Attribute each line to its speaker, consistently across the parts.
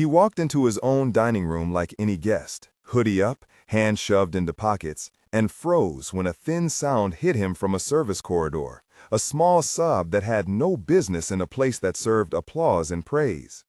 Speaker 1: He walked into his own dining room like any guest, hoodie up, hands shoved into pockets, and froze when a thin sound hit him from a service corridor, a small sob that had no business in a place that served applause and praise.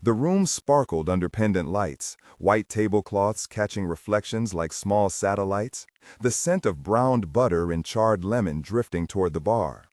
Speaker 1: The room sparkled under pendant lights, white tablecloths catching reflections like small satellites, the scent of browned butter and charred lemon drifting toward the bar.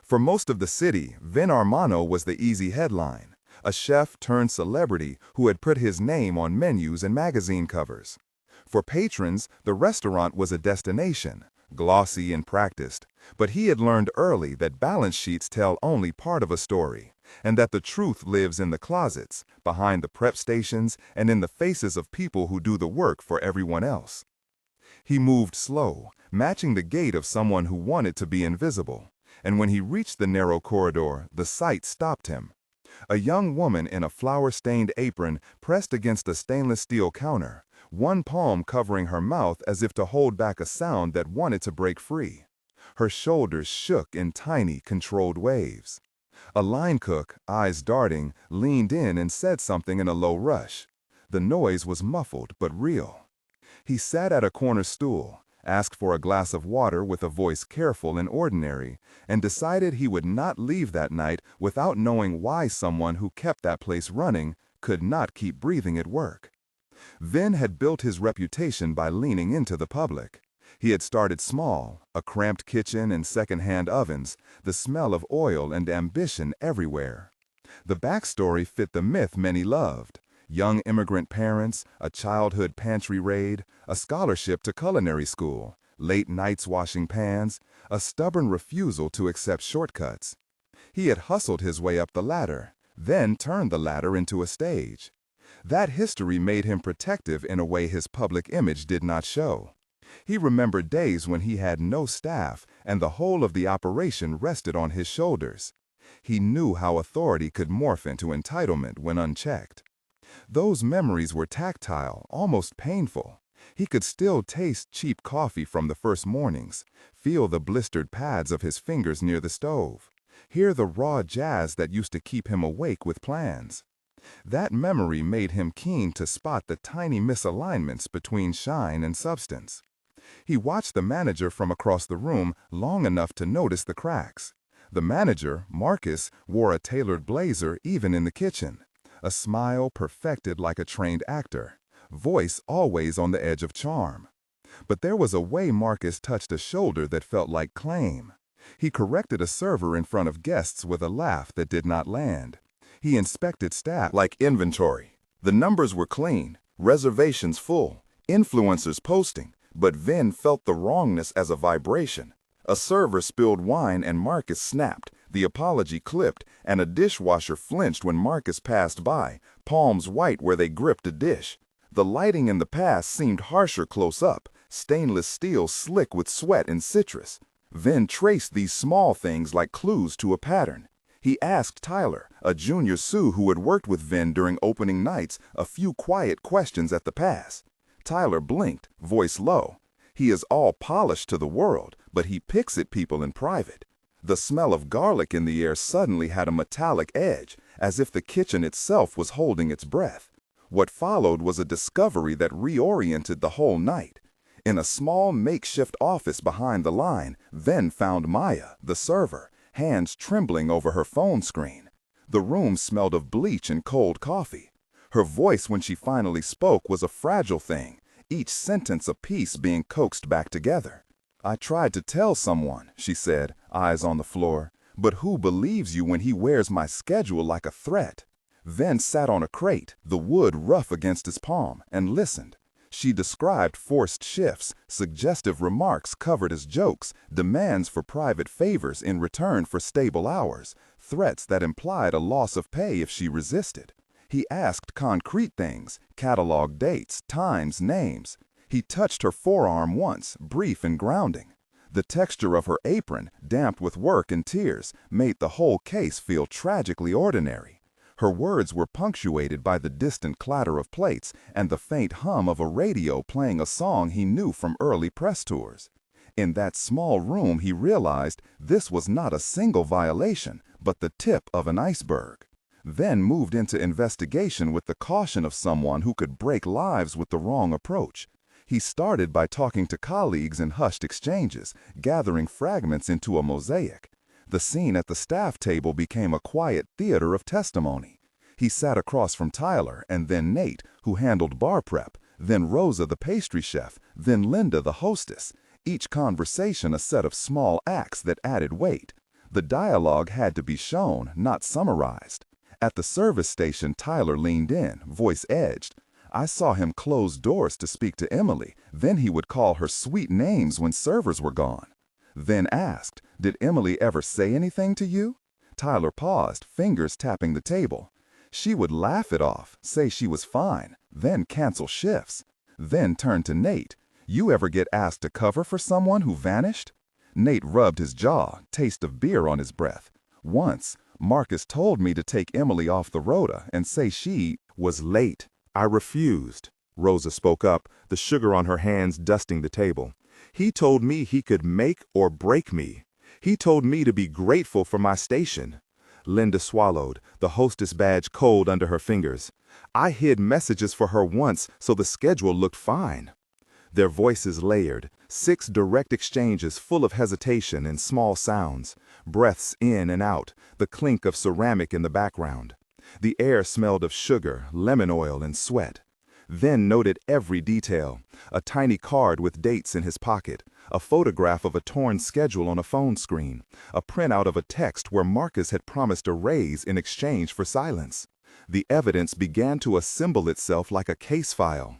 Speaker 1: For most of the city, Vin Armano was the easy headline, a chef turned celebrity who had put his name on menus and magazine covers. For patrons, the restaurant was a destination, glossy and practiced, but he had learned early that balance sheets tell only part of a story, and that the truth lives in the closets, behind the prep stations, and in the faces of people who do the work for everyone else. He moved slow, matching the gait of someone who wanted to be invisible, and when he reached the narrow corridor, the sight stopped him. A young woman in a flour-stained apron pressed against a stainless steel counter, one palm covering her mouth as if to hold back a sound that wanted to break free. Her shoulders shook in tiny, controlled waves. A line cook, eyes darting, leaned in and said something in a low rush. The noise was muffled but real. He sat at a corner stool, asked for a glass of water with a voice careful and ordinary, and decided he would not leave that night without knowing why someone who kept that place running could not keep breathing at work. Vin had built his reputation by leaning into the public. He had started small, a cramped kitchen and second-hand ovens, the smell of oil and ambition everywhere. The backstory fit the myth many loved. Young immigrant parents, a childhood pantry raid, a scholarship to culinary school, late nights washing pans, a stubborn refusal to accept shortcuts. He had hustled his way up the ladder, then turned the ladder into a stage. That history made him protective in a way his public image did not show. He remembered days when he had no staff and the whole of the operation rested on his shoulders. He knew how authority could morph into entitlement when unchecked. Those memories were tactile, almost painful. He could still taste cheap coffee from the first mornings, feel the blistered pads of his fingers near the stove, hear the raw jazz that used to keep him awake with plans. That memory made him keen to spot the tiny misalignments between shine and substance. He watched the manager from across the room long enough to notice the cracks. The manager, Marcus, wore a tailored blazer even in the kitchen. A smile perfected like a trained actor, voice always on the edge of charm. But there was a way Marcus touched a shoulder that felt like claim. He corrected a server in front of guests with a laugh that did not land. He inspected staff like inventory. The numbers were clean, reservations full, influencers posting, but Vin felt the wrongness as a vibration. A server spilled wine and Marcus snapped, the apology clipped, and a dishwasher flinched when Marcus passed by, palms white where they gripped a dish. The lighting in the past seemed harsher close up, stainless steel slick with sweat and citrus. Vin traced these small things like clues to a pattern. He asked Tyler, a junior sous who had worked with Vin during opening nights, a few quiet questions at the pass. Tyler blinked, voice low. He is all polished to the world, but he picks at people in private. The smell of garlic in the air suddenly had a metallic edge, as if the kitchen itself was holding its breath. What followed was a discovery that reoriented the whole night. In a small makeshift office behind the line, Vin found Maya, the server, hands trembling over her phone screen. The room smelled of bleach and cold coffee. Her voice when she finally spoke was a fragile thing, each sentence a piece being coaxed back together. "I tried to tell someone," she said, eyes on the floor, "but who believes you when he wears my schedule like a threat?" Vin sat on a crate, the wood rough against his palm, and listened. She described forced shifts, suggestive remarks covered as jokes, demands for private favors in return for stable hours, threats that implied a loss of pay if she resisted. He asked concrete things, catalog dates, times, names. He touched her forearm once, brief and grounding. The texture of her apron, damp with work and tears, made the whole case feel tragically ordinary. Her words were punctuated by the distant clatter of plates and the faint hum of a radio playing a song he knew from early press tours. In that small room, he realized this was not a single violation, but the tip of an iceberg. then moved into investigation with the caution of someone who could break lives with the wrong approach. He started by talking to colleagues in hushed exchanges, gathering fragments into a mosaic. The scene at the staff table became a quiet theater of testimony. He sat across from Tyler and then Nate, who handled bar prep, then Rosa the pastry chef, then Linda the hostess, each conversation a set of small acts that added weight. The dialogue had to be shown, not summarized. At the service station, Tyler leaned in, voice edged. I saw him close doors to speak to Emily, then he would call her sweet names when servers were gone. Then asked, did Emily ever say anything to you? Tyler paused, fingers tapping the table. She would laugh it off, say she was fine, then cancel shifts. Then turn to Nate. You ever get asked to cover for someone who vanished? Nate rubbed his jaw, taste of beer on his breath. Once, Marcus told me to take Emily off the rota and say she was late. I refused. Rosa spoke up, the sugar on her hands dusting the table. He told me he could make or break me. He told me to be grateful for my station. Linda swallowed, the hostess badge cold under her fingers. I hid messages for her once so the schedule looked fine. Their voices layered, 6 direct exchanges full of hesitation and small sounds, breaths in and out, the clink of ceramic in the background. The air smelled of sugar, lemon oil, and sweat. Then noted every detail, a tiny card with dates in his pocket, a photograph of a torn schedule on a phone screen, a printout of a text where Marcus had promised a raise in exchange for silence. The evidence began to assemble itself like a case file.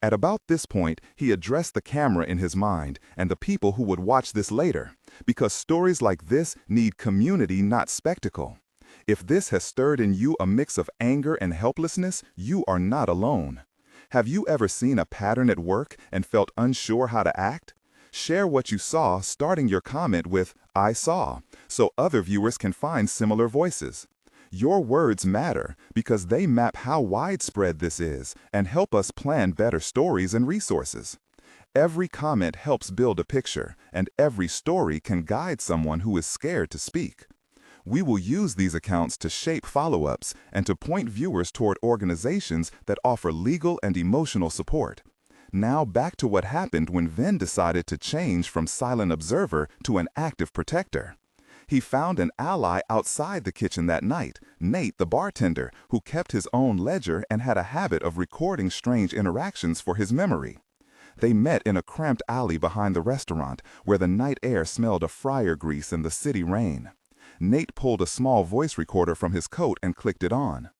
Speaker 1: At about this point, he addressed the camera in his mind and the people who would watch this later, because stories like this need community, not spectacle. If this has stirred in you a mix of anger and helplessness, you are not alone. Have you ever seen a pattern at work and felt unsure how to act? Share what you saw, starting your comment with, I saw, so other viewers can find similar voices. Your words matter because they map how widespread this is and help us plan better stories and resources. Every comment helps build a picture, and every story can guide someone who is scared to speak. We will use these accounts to shape follow-ups and to point viewers toward organizations that offer legal and emotional support. Now back to what happened when Vin decided to change from silent observer to an active protector. He found an ally outside the kitchen that night, Nate the bartender, who kept his own ledger and had a habit of recording strange interactions for his memory. They met in a cramped alley behind the restaurant where the night air smelled of fryer grease and the city rain. Nate pulled a small voice recorder from his coat and clicked it on.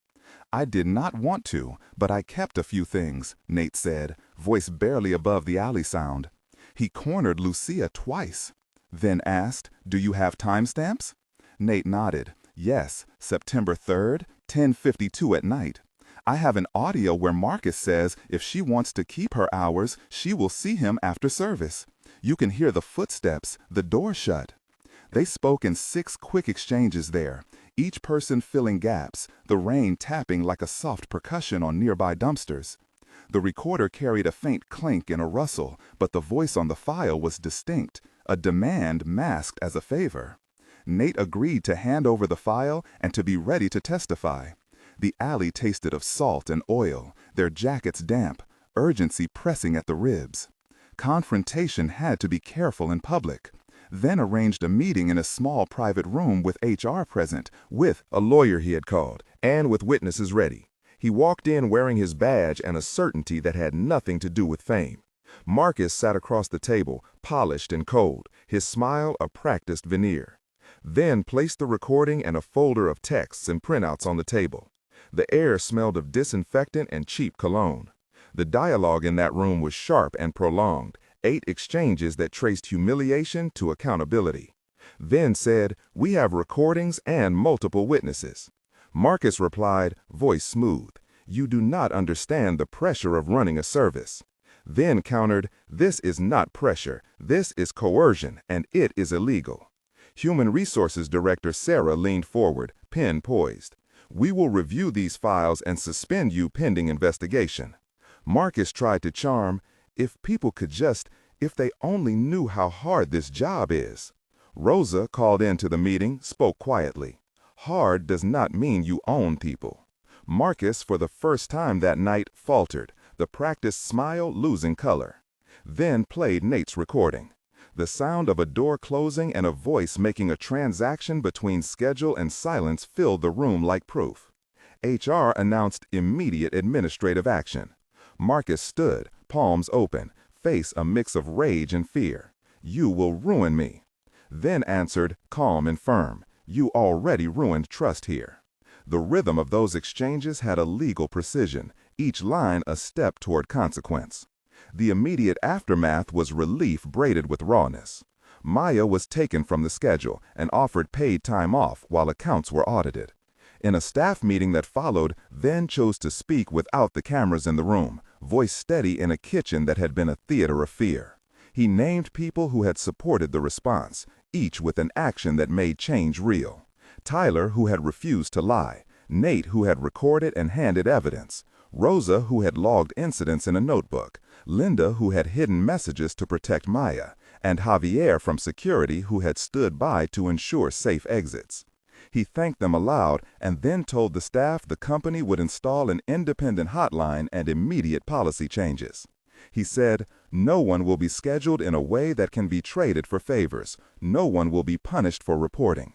Speaker 1: I did not want to, but I kept a few things, Nate said, voice barely above the alley sound. He cornered Lucia twice. Then asked, do you have timestamps? Nate nodded. Yes, September 3rd, 10:52 at night. I have an audio where Marcus says if she wants to keep her hours, she will see him after service. You can hear the footsteps, the door shut. They spoke in 6 quick exchanges there, each person filling gaps, the rain tapping like a soft percussion on nearby dumpsters. The recorder carried a faint clink and a rustle, but the voice on the file was distinct, a demand masked as a favor. Nate agreed to hand over the file and to be ready to testify. The alley tasted of salt and oil, their jackets damp, urgency pressing at the ribs. Confrontation had to be careful in public. Then arranged a meeting in a small private room with HR present, with a lawyer he had called, and with witnesses ready. He walked in wearing his badge and a certainty that had nothing to do with fame. Marcus sat across the table, polished and cold, his smile a practiced veneer. Then placed the recording and a folder of texts and printouts on the table. The air smelled of disinfectant and cheap cologne. The dialogue in that room was sharp and prolonged, 8 exchanges that traced humiliation to accountability. Vin said, we have recordings and multiple witnesses. Marcus replied, voice smooth, you do not understand the pressure of running a service. Vin countered, this is not pressure, this is coercion, and it is illegal. Human Resources Director Sarah leaned forward, pen poised. We will review these files and suspend you pending investigation. Marcus tried to charm, if people could just, if they only knew how hard this job is. Rosa called into the meeting, spoke quietly. Hard does not mean you own people. Marcus, for the first time that night, faltered, the practiced smile losing color. Then played Nate's recording. The sound of a door closing and a voice making a transaction between schedule and silence filled the room like proof. HR announced immediate administrative action. Marcus stood, palms open, face a mix of rage and fear. "You will ruin me." Then answered, calm and firm, "You already ruined trust here." The rhythm of those exchanges had a legal precision, each line a step toward consequence. The immediate aftermath was relief braided with rawness. Maya was taken from the schedule and offered paid time off while accounts were audited. In a staff meeting that followed, Vin chose to speak without the cameras in the room, voice steady in a kitchen that had been a theater of fear. He named people who had supported the response, each with an action that made change real. Tyler, who had refused to lie, Nate, who had recorded and handed evidence, Rosa, who had logged incidents in a notebook, Linda, who had hidden messages to protect Maya, and Javier from security, who had stood by to ensure safe exits. He thanked them aloud and then told the staff the company would install an independent hotline and immediate policy changes. He said, "No one will be scheduled in a way that can be traded for favors. No one will be punished for reporting."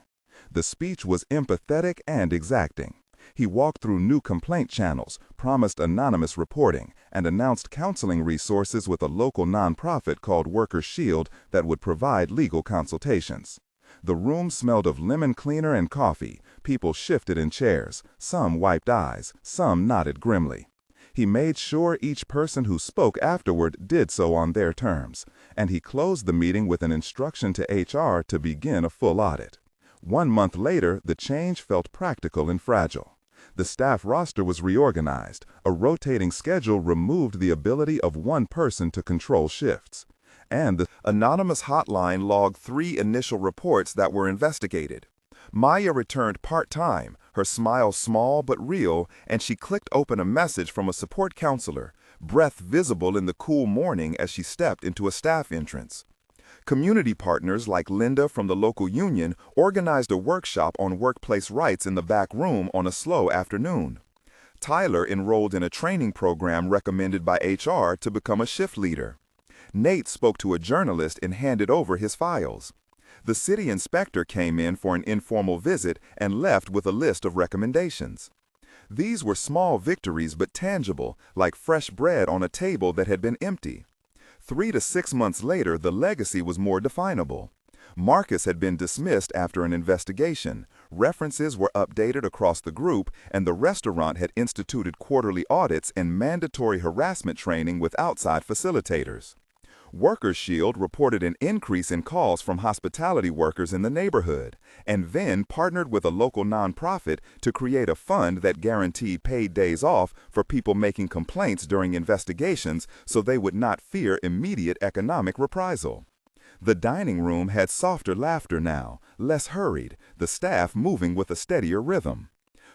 Speaker 1: The speech was empathetic and exacting. He walked through new complaint channels, promised anonymous reporting, and announced counseling resources with a local nonprofit called Workers' Shield that would provide legal consultations. The room smelled of lemon cleaner and coffee. People shifted in chairs. Some wiped eyes. Some nodded grimly. He made sure each person who spoke afterward did so on their terms, and he closed the meeting with an instruction to HR to begin a full audit. 1 month later, the change felt practical and fragile. The staff roster was reorganized. A rotating schedule removed the ability of one person to control shifts. And the anonymous hotline logged 3 initial reports that were investigated. Maya returned part-time, her smile small but real, and she clicked open a message from a support counselor, breath visible in the cool morning as she stepped into a staff entrance. Community partners like Linda from the local union organized a workshop on workplace rights in the back room on a slow afternoon. Tyler enrolled in a training program recommended by HR to become a shift leader. Nate spoke to a journalist and handed over his files. The city inspector came in for an informal visit and left with a list of recommendations. These were small victories but tangible, like fresh bread on a table that had been empty. 3 to 6 months later, the legacy was more definable. Marcus had been dismissed after an investigation, references were updated across the group, and the restaurant had instituted quarterly audits and mandatory harassment training with outside facilitators. Workers' Shield reported an increase in calls from hospitality workers in the neighborhood, and then partnered with a local nonprofit to create a fund that guaranteed paid days off for people making complaints during investigations so they would not fear immediate economic reprisal. The dining room had softer laughter now, less hurried, the staff moving with a steadier rhythm.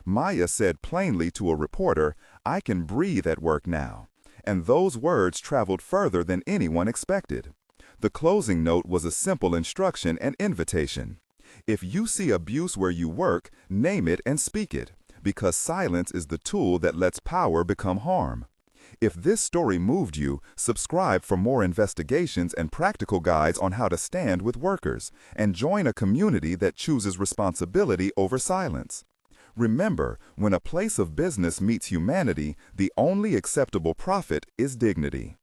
Speaker 1: Maya said plainly to a reporter, "I can breathe at work now." And those words traveled further than anyone expected. The closing note was a simple instruction and invitation. If you see abuse where you work, name it and speak it, because silence is the tool that lets power become harm. If this story moved you, subscribe for more investigations and practical guides on how to stand with workers, and join a community that chooses responsibility over silence. Remember, when a place of business meets humanity, the only acceptable profit is dignity.